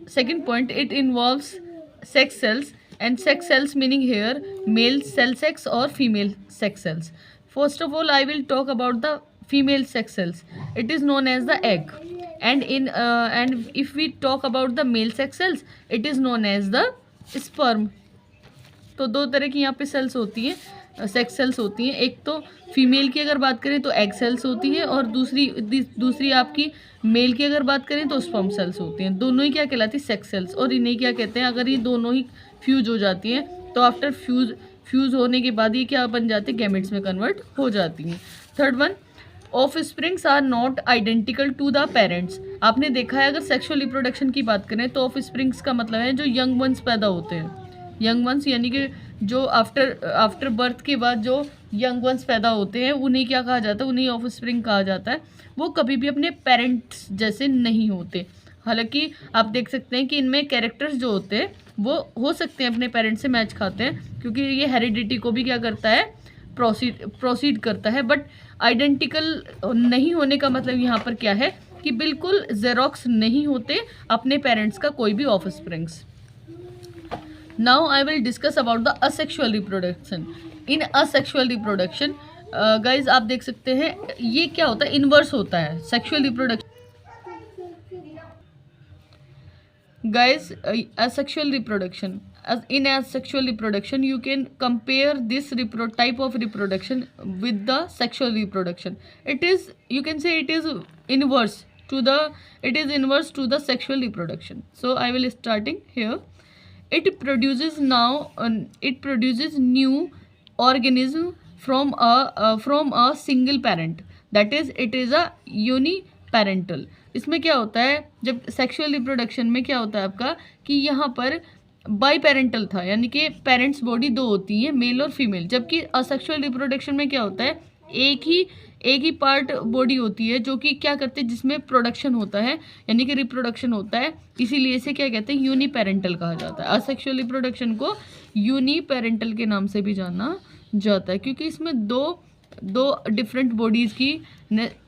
Second point, it involves sex cells, and sex cells meaning here male cell sex or female sex cells. First of all, I will talk about the female sex cells. It is known as the egg, and if we talk about the male sex cells, it is known as the sperm. तो दो तरह की यहाँ पे sales होती हैं, sex cells होती हैं. एक तो फीमेल की अगर बात करें तो एग सेल्स होती हैं, और दूसरी आपकी मेल की अगर बात करें तो स्पर्म सेल्स होती हैं. दोनों ही क्या कहलाती है? Sex cells. और इन्हें क्या कहते हैं? अगर ये दोनों ही फ्यूज हो जाती हैं तो आफ्टर फ्यूज होने के बाद ये क्या बन जाती है? गैमेट्स में कन्वर्ट हो जाती हैं. Third one, offsprings are not identical to the parents. आपने देखा है अगर सेक्सुअल रिप्रोडक्शन की बात करें तो ऑफ स्प्रिंग्स का मतलब है जो यंग वंस पैदा होते हैं. यंग वंस यानी कि जो आफ्टर बर्थ के बाद जो यंग वंस पैदा होते हैं उन्हें क्या कहा जाता है? उन्हें ऑफ स्प्रिंग कहा जाता है. वो कभी भी अपने पेरेंट्स जैसे नहीं होते. हालांकि आप देख सकते हैं कि इनमें कैरेक्टर्स जो होते हैं वो हो सकते हैं अपने पेरेंट्स से मैच खाते हैं, क्योंकि ये हेरिडिटी को भी क्या करता है? प्रोसीड करता है. बट आइडेंटिकल नहीं होने का मतलब यहाँ पर क्या है कि बिल्कुल जेरोक्स नहीं होते अपने पेरेंट्स का कोई भी of springs. Now I will discuss about the asexual reproduction. In asexual reproduction guys आप देख सकते हैं ये क्या होता है? इनवर्स होता है sexual reproduction. Guys, asexual reproduction. In asexual reproduction, you can compare this type of reproduction with the sexual reproduction. You can say it is inverse to the sexual reproduction. So I will starting here. It produces new organism from a single parent. That is, it is a uniparental. इसमें क्या होता है? जब sexual reproduction में क्या होता है आपका कि यहाँ पर बाई पेरेंटल था, यानी कि पेरेंट्स बॉडी दो होती हैं, मेल और फीमेल. जबकि असेक्सुअल रिप्रोडक्शन में क्या होता है? एक ही पार्ट बॉडी होती है जो कि क्या करते हैं? जिसमें प्रोडक्शन होता है यानी कि रिप्रोडक्शन होता है. इसीलिए इसे क्या कहते हैं? यूनिपेरेंटल कहा जाता है. असेक्सुअल रिप्रोडक्शन को यूनिपेरेंटल के नाम से भी जाना जाता है, क्योंकि इसमें दो डिफरेंट बॉडीज़ की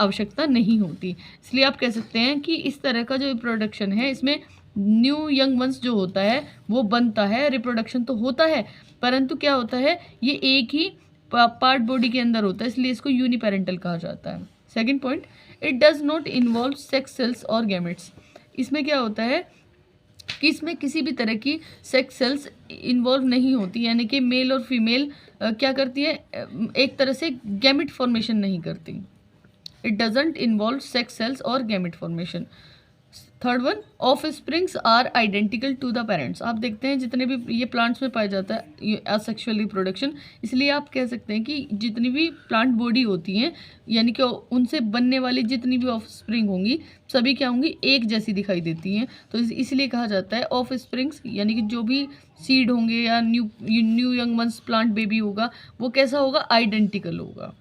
आवश्यकता नहीं होती. इसलिए आप कह सकते हैं कि इस तरह का जो रिप्रोडक्शन है इसमें न्यू यंग वंस जो होता है वो बनता है. रिप्रोडक्शन तो होता है, परंतु क्या होता है? ये एक ही पार्ट बॉडी के अंदर होता है, इसलिए इसको यूनिपेरेंटल कहा जाता है. Second point, it does not involve sex cells और गैमेट्स. इसमें क्या होता है कि इसमें किसी भी तरह की सेक्स सेल्स इन्वॉल्व नहीं होती, यानी कि मेल और फीमेल क्या करती है? एक तरह से गैमेट फॉर्मेशन नहीं करती. It doesn't involve sex cells और gamete formation. Third one, offsprings are identical to the parents. आप देखते हैं जितने भी ये प्लांट्स में पाया जाता है असेक्सुअल रिप्रोडक्शन, इसलिए आप कह सकते हैं कि जितनी भी प्लांट बॉडी होती हैं यानी कि उनसे बनने वाली जितनी भी ऑफ स्प्रिंग होंगी सभी क्या होंगी? एक जैसी दिखाई देती हैं. तो इसलिए कहा जाता है ऑफ स्प्रिंग्स, यानी कि जो भी सीड होंगे या new young ones plant baby होगा वो कैसा होगा? आइडेंटिकल होगा.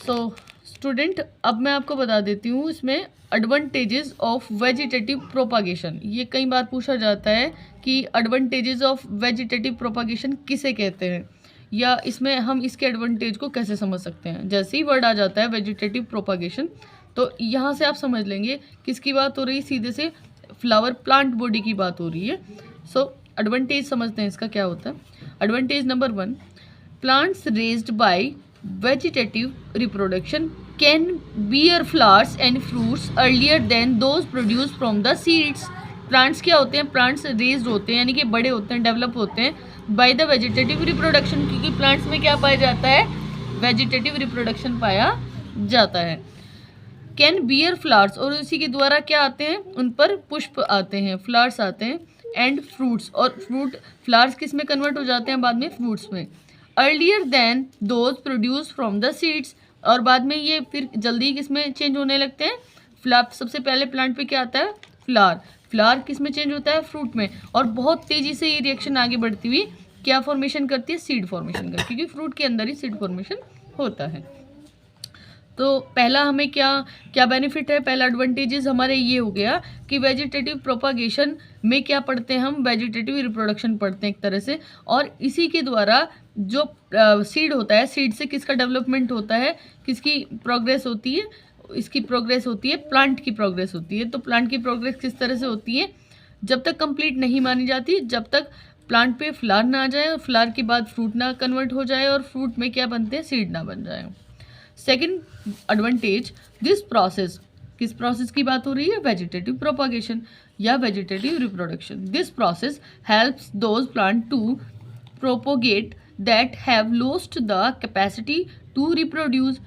सो स्टूडेंट, अब मैं आपको बता देती हूँ इसमें एडवांटेजेस ऑफ वेजिटेटिव प्रोपागेशन. ये कई बार पूछा जाता है कि एडवांटेजेस ऑफ वेजिटेटिव प्रोपागेशन किसे कहते हैं, या इसमें हम इसके एडवांटेज को कैसे समझ सकते हैं. जैसे ही वर्ड आ जाता है वेजिटेटिव प्रोपागेशन तो यहाँ से आप समझ लेंगे किसकी बात हो रही है. सीधे से फ्लावर प्लांट बॉडी की बात हो रही है. सो एडवांटेज समझते हैं इसका क्या होता है. Advantage number 1, plants raised bye vegetative reproduction can bear flowers and fruits earlier than those produced from the seeds. Plants क्या होते हैं? प्लांट्स रेज्ड होते हैं यानी कि बड़े होते हैं, डेवलप होते हैं बाय द वेजिटेटिव रिप्रोडक्शन, क्योंकि प्लांट्स में क्या पाया जाता है? वेजिटेटिव रिप्रोडक्शन पाया जाता है. कैन बियर फ्लावर्स, और इसी के द्वारा क्या आते हैं? उन पर पुष्प आते हैं, फ्लावर्स आते हैं. एंड फ्रूट्स, और फ्लावर्स किस में कन्वर्ट हो जाते हैं बाद में? फ्रूट्स में. Earlier than those produce from the seeds, और बाद में ये फिर जल्दी किस में चेंज होने लगते हैं? सबसे पहले प्लांट पे क्या आता है? फ्लावर किस में चेंज होता है? फ्रूट में. और बहुत तेज़ी से ये रिएक्शन आगे बढ़ती हुई क्या फॉर्मेशन करती है? सीड फॉर्मेशन करती है, क्योंकि फ्रूट के अंदर ही सीड फॉर्मेशन होता है. तो पहला हमें क्या बेनिफिट है? पहला एडवांटेजेस हमारे ये हो गया कि वेजिटेटिव प्रोपागेशन में क्या पढ़ते हैं हम? वेजिटेटिव रिप्रोडक्शन पढ़ते हैं एक तरह से. और इसी के द्वारा जो सीड होता है, सीड से किसका डेवलपमेंट होता है, किसकी प्रोग्रेस होती है? इसकी प्रोग्रेस होती है, प्लांट की प्रोग्रेस होती है। तो प्लांट की प्रोग्रेस किस तरह से होती है? जब तक कंप्लीट नहीं मानी जाती, जब तक प्लांट पे फ्लावर ना आ जाए और फ्लावर के बाद फ्रूट ना कन्वर्ट हो जाए और फ्रूट में क्या बनते हैं, सीड ना बन जाए। सेकेंड एडवांटेज, दिस प्रोसेस, किस प्रोसेस की बात हो रही है? वेजिटेटिव प्रोपागेशन या vegetative reproduction. This process helps those plant to propogate that have lost the capacity to reproduce.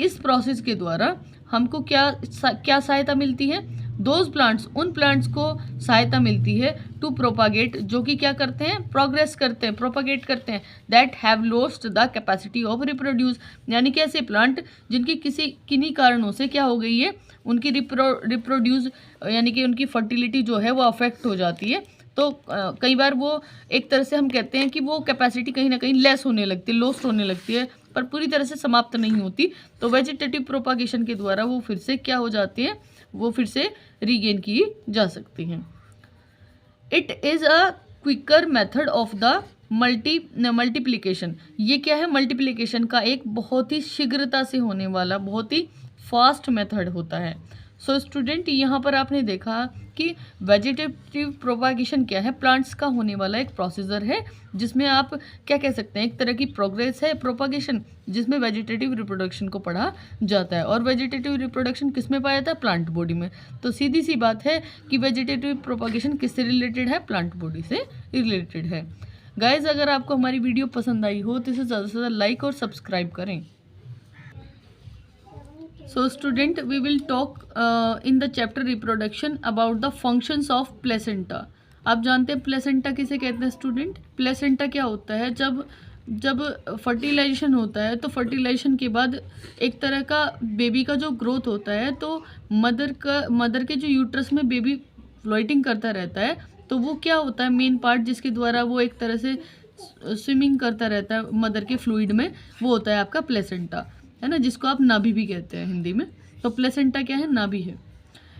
इस प्रोसेस के द्वारा हमको क्या सहायता मिलती है? दोज प्लांट्स, उन प्लांट्स को सहायता मिलती है टू प्रोपागेट, जो कि क्या करते हैं? प्रोग्रेस करते हैं, प्रोपागेट करते हैं, that have lost the capacity of reproduce. यानी कि ऐसे प्लांट जिनकी किन्हीं कारणों से क्या हो गई है, उनकी रिप्रोड्यूस यानी कि उनकी फर्टिलिटी जो है वो अफेक्ट हो जाती है। तो कई बार वो एक तरह से हम कहते हैं कि वो कैपेसिटी कहीं ना कहीं लेस होने लगती है, लॉस्ट होने लगती है, पर पूरी तरह से समाप्त नहीं होती। तो वेजिटेटिव प्रोपागेशन के द्वारा वो फिर से क्या हो जाती है, वो फिर से रीगेन की जा सकती हैं। It is a quicker method of the multiplication. ये क्या है? मल्टीप्लिकेशन का एक बहुत ही शीघ्रता से होने वाला, बहुत ही फास्ट मेथड होता है। सो स्टूडेंट, यहाँ पर आपने देखा कि वेजिटेटिव प्रोपागेशन क्या है? प्लांट्स का होने वाला एक प्रोसीजर है जिसमें आप क्या कह सकते हैं, एक तरह की प्रोग्रेस है प्रोपागेशन, जिसमें वेजिटेटिव रिप्रोडक्शन को पढ़ा जाता है। और वेजिटेटिव रिप्रोडक्शन किस में पाया जाता है? प्लांट बॉडी में। तो सीधी सी बात है कि वेजिटेटिव प्रोपागेशन किससे रिलेटेड है? प्लांट बॉडी से रिलेटेड है। गाइज, अगर आपको हमारी वीडियो पसंद आई हो तो इसे ज़्यादा से ज़्यादा लाइक और सब्सक्राइब करें। So student, we will talk in the chapter reproduction about the functions of placenta. आप जानते हैं प्लेसेंटा किसे कहते हैं स्टूडेंट? प्लेसेंटा क्या होता है? जब फर्टिलाइजेशन होता है तो फर्टिलाइजेशन के बाद एक तरह का बेबी का जो ग्रोथ होता है, तो मदर के जो यूट्रस में बेबी फ्लोटिंग करता रहता है, तो वो क्या होता है मेन पार्ट जिसके द्वारा वो एक तरह से स्विमिंग करता रहता है मदर के फ्लूइड में, वो होता है आपका प्लेसेंटा, है ना, जिसको आप नाभि भी कहते हैं हिंदी में। तो प्लेसेंटा क्या है? नाभि है।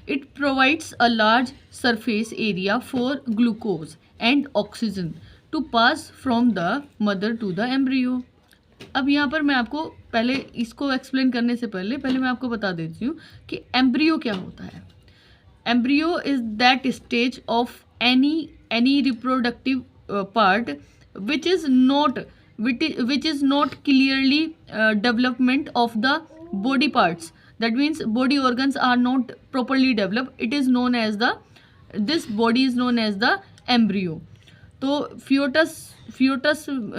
It provides a large surface area for glucose and oxygen to pass from the mother to the embryo. अब यहाँ पर मैं आपको पहले इसको एक्सप्लेन करने से पहले मैं आपको बता देती हूँ कि एम्ब्रियो क्या होता है। Embryo is that stage of any reproductive part which is not clearly development of the body parts. That means body organs are not properly developed. It is known as this body is known as the embryo. तो foetus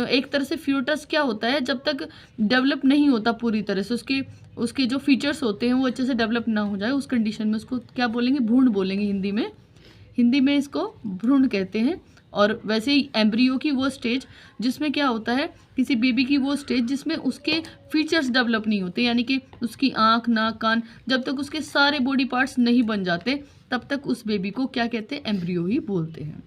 एक तरह से foetus क्या होता है? जब तक develop नहीं होता पूरी तरह से, उसके जो फीचर्स होते हैं वो अच्छे से डेवलप ना हो जाए, उस कंडीशन में उसको क्या बोलेंगे? भ्रूण बोलेंगे हिंदी में इसको भ्रूण कहते हैं। और वैसे ही एम्ब्रियो की वो स्टेज जिसमें क्या होता है, किसी बेबी की वो स्टेज जिसमें उसके फीचर्स डेवलप नहीं होते, यानी कि उसकी आँख, नाक, कान, जब तक उसके सारे बॉडी पार्ट्स नहीं बन जाते तब तक उस बेबी को क्या कहते हैं? एम्ब्रियो ही बोलते हैं।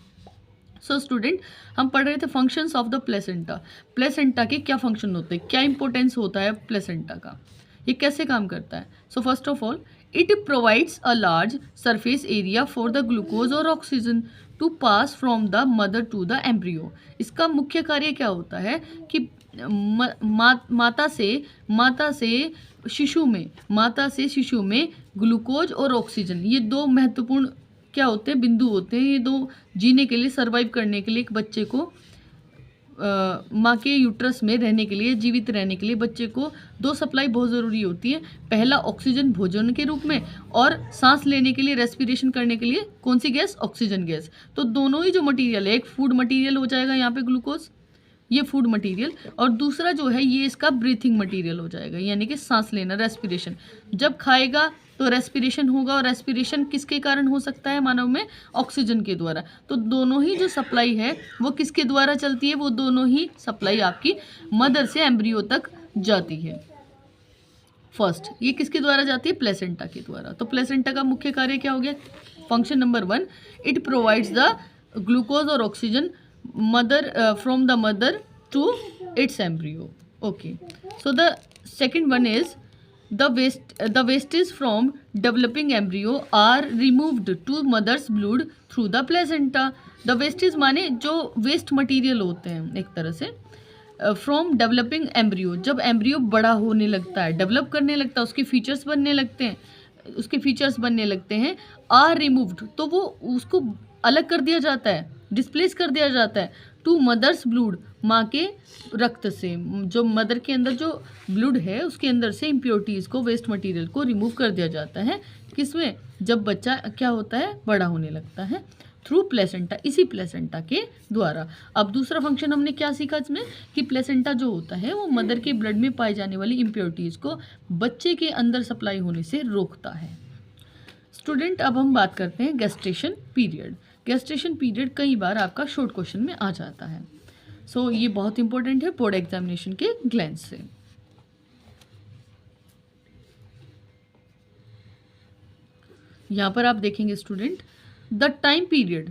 सो स्टूडेंट, हम पढ़ रहे थे functions of the placenta. Placenta के क्या फंक्शन होते हैं, क्या इंपॉर्टेंस होता है प्लेसेंटा का, ये कैसे काम करता है? So first of all, it provides a large surface area for the glucose और oxygen to pass from the mother to the embryo. इसका मुख्य कार्य क्या होता है कि माता से शिशु में ग्लूकोज और ऑक्सीजन, ये दो महत्वपूर्ण क्या होते हैं? बिंदु होते हैं। ये दो जीने के लिए, सर्वाइव करने के लिए, एक बच्चे को माँ के यूट्रस में रहने के लिए, जीवित रहने के लिए बच्चे को दो सप्लाई बहुत ज़रूरी होती है। पहला ऑक्सीजन भोजन के रूप में, और सांस लेने के लिए, रेस्पिरेशन करने के लिए कौन सी गैस? Oxygen gas. तो दोनों ही जो मटेरियल है, एक फूड मटेरियल हो जाएगा यहाँ पे ग्लूकोज, ये फूड मटेरियल, और दूसरा जो है ये इसका ब्रीथिंग मटेरियल हो जाएगा, यानी कि सांस लेना, रेस्पिरेशन। जब खाएगा तो रेस्पिरेशन होगा, और रेस्पिरेशन किसके कारण हो सकता है मानव में? ऑक्सीजन के द्वारा। तो दोनों ही जो सप्लाई है वो किसके द्वारा चलती है? वो दोनों ही सप्लाई आपकी मदर से एम्ब्रियो तक जाती है। फर्स्ट, ये किसके द्वारा जाती है? प्लेसेंटा के द्वारा। तो प्लेसेंटा का मुख्य कार्य क्या हो गया? Function number 1, it provides the glucose और oxygen from the mother to its embryo. Okay, so the second one is the wastage from developing embryo are removed to mother's blood through the placenta. The wastage माने जो waste material होते हैं एक तरह से, from developing embryo, जब embryo बड़ा होने लगता है, डेवलप करने लगता है, उसके फीचर्स बनने लगते हैं, आर रिमूव्ड, तो वो उसको अलग कर दिया जाता है, डिस्प्लेस कर दिया जाता है, टू मदर्स ब्लूड, माँ के रक्त से, जो मदर के अंदर जो ब्लूड है उसके अंदर से इम्प्योरिटीज़ को, वेस्ट मटेरियल को रिमूव कर दिया जाता है। किसमें? जब बच्चा क्या होता है, बड़ा होने लगता है, थ्रू प्लेसेंटा, इसी प्लेसेंटा के द्वारा। अब दूसरा फंक्शन हमने क्या सीखा इसमें, कि प्लेसेंटा जो होता है वो मदर के ब्लड में पाई जाने वाली इम्प्योरिटीज़ को बच्चे के अंदर सप्लाई होने से रोकता है। स्टूडेंट, अब हम बात करते हैं गेस्टेशन पीरियड। गेस्टेशन पीरियड कई बार आपका शॉर्ट क्वेश्चन में आ जाता है, सो ये बहुत इंपॉर्टेंट है बोर्ड एग्जामिनेशन के ग्लैंस से। यहाँ पर आप देखेंगे स्टूडेंट, द टाइम पीरियड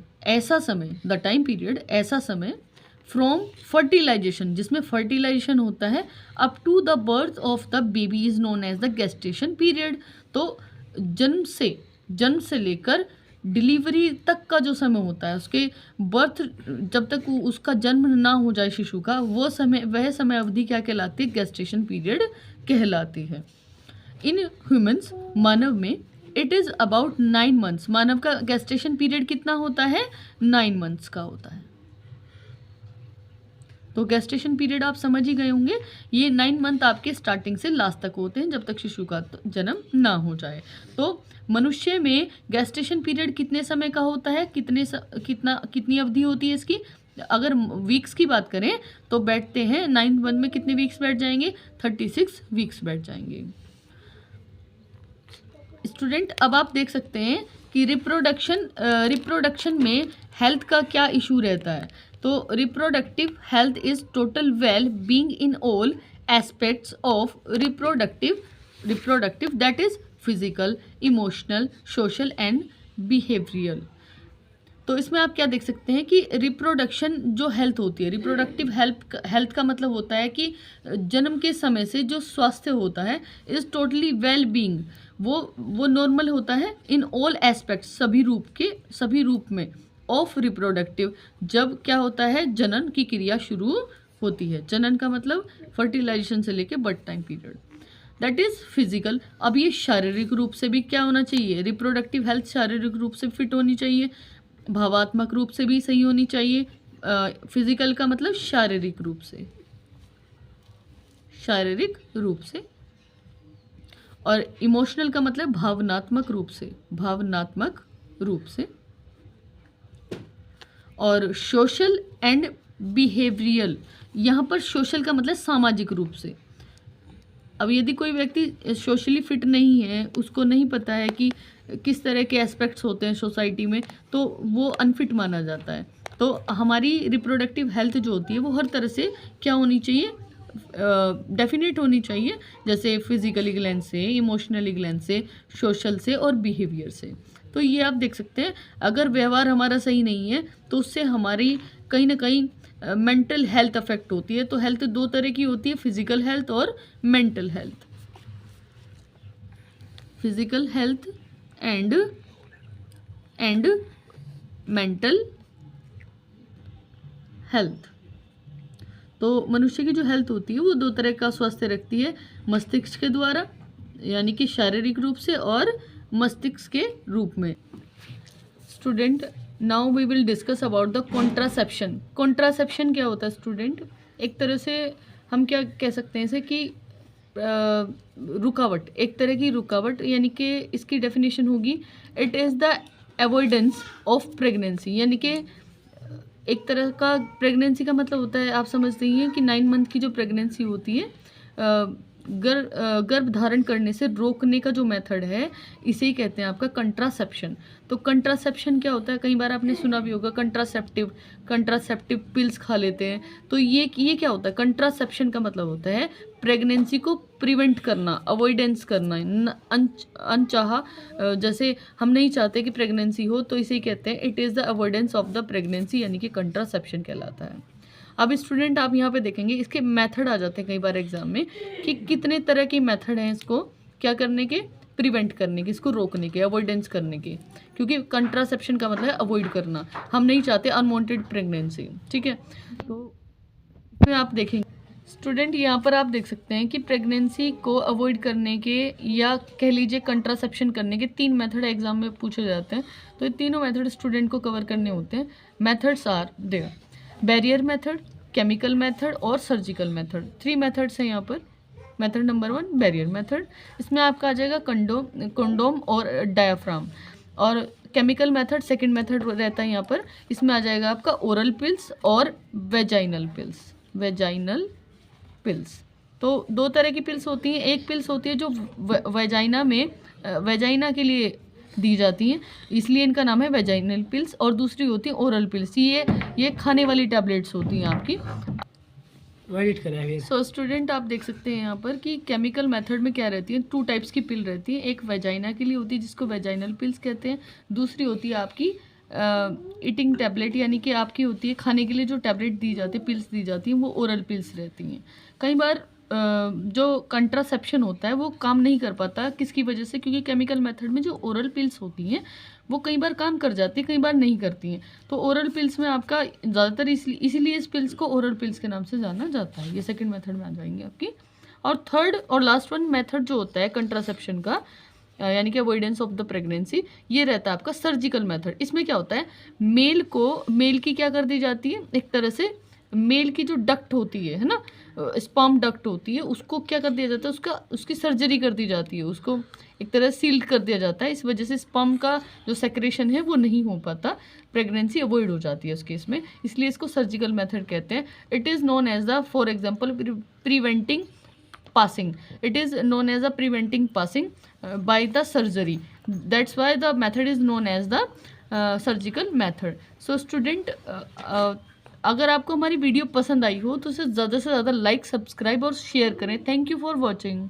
ऐसा समय फ्रॉम फर्टिलाइजेशन, जिसमें फर्टिलाइजेशन होता है, up to the birth of the baby is known as the gestation period. तो जन्म से लेकर डिलीवरी तक का जो समय होता है, उसके बर्थ, जब तक उसका जन्म ना हो जाए शिशु का, वह समय अवधि क्या कहलाती है? गेस्टेशन पीरियड कहलाती है। इन ह्यूमंस, मानव में, इट इज़ अबाउट 9 मंथ्स, मानव का गेस्टेशन पीरियड कितना होता है? 9 मंथ्स का होता है। तो गेस्टेशन पीरियड आप समझ ही गए होंगे, ये 9 मंथ आपके स्टार्टिंग से लास्ट तक होते हैं, जब तक शिशु का जन्म ना हो जाए। तो मनुष्य में गेस्टेशन पीरियड कितने समय का होता है? कितनी अवधि होती है इसकी? अगर वीक्स की बात करें तो बैठते हैं 9 मंथ में कितने वीक्स बैठ जाएंगे? 36 वीक्स बैठ जाएंगे। स्टूडेंट, अब आप देख सकते हैं कि रिप्रोडक्शन में हेल्थ का क्या इशू रहता है। तो reproductive health is total well being in all aspects of reproductive that is physical, emotional, social and behavioural. तो इसमें आप क्या देख सकते हैं कि रिप्रोडक्शन जो हेल्थ होती है, रिप्रोडक्टिव हेल्थ का मतलब होता है कि जन्म के समय से जो स्वास्थ्य होता है, इज टोटली वेल बीइंग, वो नॉर्मल होता है, इन ऑल एस्पेक्ट, सभी रूप में, ऑफ रिप्रोडक्टिव, जब क्या होता है? जनन की क्रिया शुरू होती है। जनन का मतलब फर्टिलाइजेशन से लेके birth time period, that is physical. अब ये शारीरिक रूप से भी क्या होना चाहिए? रिप्रोडक्टिव हेल्थ शारीरिक रूप से फिट होनी चाहिए, भावात्मक रूप से भी सही होनी चाहिए। फिजिकल का मतलब शारीरिक रूप से, और इमोशनल का मतलब भावनात्मक रूप से, और सोशल एंड बिहेवियरल, यहाँ पर सोशल का मतलब सामाजिक रूप से। अब यदि कोई व्यक्ति सोशली फिट नहीं है, उसको नहीं पता है कि किस तरह के एस्पेक्ट्स होते हैं सोसाइटी में, तो वो अनफिट माना जाता है। तो हमारी रिप्रोडक्टिव हेल्थ जो होती है वो हर तरह से क्या होनी चाहिए? डेफिनेट होनी चाहिए, जैसे फिजिकली ग्लैंड से, इमोशनली ग्लैंड से, सोशल से और बिहेवियर से। तो ये आप देख सकते हैं, अगर व्यवहार हमारा सही नहीं है तो उससे हमारी कहीं ना कहीं मेंटल हेल्थ अफेक्ट होती है। तो हेल्थ दो तरह की होती है, फिजिकल हेल्थ और mental health. Physical health and mental health. तो मनुष्य की जो हेल्थ होती है वो दो तरह का स्वास्थ्य रखती है, मस्तिष्क के द्वारा, यानी कि शारीरिक रूप से, और मस्तिष्क के रूप में। Student, now we will discuss about the contraception. Contraception क्या होता है स्टूडेंट? एक तरह से हम क्या कह सकते हैं इसे कि रुकावट, एक तरह की रुकावट, यानी कि इसकी डेफिनेशन होगी, it is the avoidance of pregnancy, यानी कि एक तरह का प्रेगनेंसी का मतलब होता है, आप समझते ही हैं कि 9 मंथ की जो प्रेगनेंसी होती है, गर्भ धारण करने से रोकने का जो मेथड है, इसे ही कहते हैं आपका कंट्रासेप्शन। तो कंट्रासेप्शन क्या होता है? कई बार आपने सुना भी होगा कंट्रासेप्टिव पिल्स खा लेते हैं। तो ये क्या होता है? कंट्रासेप्शन का मतलब होता है प्रेगनेंसी को प्रिवेंट करना, अवॉइडेंस करना, अनचाहा, जैसे हम नहीं चाहते कि प्रेगनेंसी हो, तो इसे कहते हैं it is the avoidance of the pregnancy, यानी कि कंट्रासेप्शन कहलाता है। अब स्टूडेंट, आप यहाँ पे देखेंगे इसके मेथड आ जाते हैं कई बार एग्जाम में, कि कितने तरह के मेथड हैं इसको क्या करने के? प्रिवेंट करने के, इसको रोकने के, अवॉइडेंस करने के, क्योंकि कंट्रासेप्शन का मतलब है अवॉइड करना, हम नहीं चाहते अनवांटेड प्रेगनेंसी, ठीक है। तो फिर आप देखेंगे स्टूडेंट यहाँ पर आप देख सकते हैं कि प्रेगनेंसी को अवॉइड करने के या कह लीजिए कंट्रासेप्शन करने के 3 मेथड एग्जाम में पूछे जाते हैं। तो ये तीनों मेथड स्टूडेंट को कवर करने होते हैं। Methods are there, barrier method, chemical method और सर्जिकल मेथड। 3 मेथड्स हैं यहाँ पर। मेथड नंबर 1 बैरियर मेथड, इसमें आपका आ जाएगा कंडोम और डायाफ्राम। और केमिकल मेथड सेकंड मेथड रहता है यहाँ पर, इसमें आ जाएगा आपका ओरल पिल्स और वेजाइनल पिल्स। तो 2 तरह की पिल्स होती हैं। एक पिल्स होती है जो वेजाइना के लिए दी जाती हैं, इसलिए इनका नाम है वेजाइनल पिल्स। और दूसरी होती है ओरल पिल्स, ये खाने वाली टैबलेट्स होती हैं आपकी। सो स्टूडेंट आप देख सकते हैं यहाँ पर कि केमिकल मेथड में क्या रहती है, 2 टाइप्स की पिल रहती है। एक वेजाइना के लिए होती है जिसको वेजाइनल पिल्स कहते हैं, दूसरी होती है आपकी ईटिंग टैबलेट, यानी कि आपकी होती है खाने के लिए जो टैबलेट दी जाती है, पिल्स दी जाती हैं, वो ओरल पिल्स रहती हैं। कई बार जो कंट्रासेप्शन होता है वो काम नहीं कर पाता, किसकी वजह से, क्योंकि केमिकल मेथड में जो ओरल पिल्स होती हैं वो कई बार काम कर जाती है, कई बार नहीं करती हैं। तो ओरल पिल्स में आपका ज़्यादातर इसीलिए इस पिल्स को ओरल पिल्स के नाम से जाना जाता है। ये सेकंड मेथड में आ जाएंगे आपकी। और थर्ड और लास्ट वन मेथड जो होता है कंट्रासेप्शन का, यानी कि अवॉइडेंस ऑफ द प्रेगनेंसी, ये रहता है आपका सर्जिकल मेथड। इसमें क्या होता है, मेल की क्या कर दी जाती है, एक तरह से मेल की जो डक्ट होती है ना, स्पर्म डक्ट होती है, उसको क्या कर दिया जाता है, उसकी सर्जरी कर दी जाती है, उसको एक तरह सील्ड कर दिया जाता है। इस वजह से स्पर्म का जो सेक्रेशन है वो नहीं हो पाता, प्रेगनेंसी अवॉइड हो जाती है उस केस में, इसलिए इसको सर्जिकल मेथड कहते हैं। It is known as the, for example, preventing passing. It is known as a preventing passing by the surgery. That's why the method is known as the surgical method. So student, अगर आपको हमारी video पसंद आई हो तो उसे ज़्यादा से ज़्यादा लाइक, सब्सक्राइब और शेयर करें। Thank you for watching.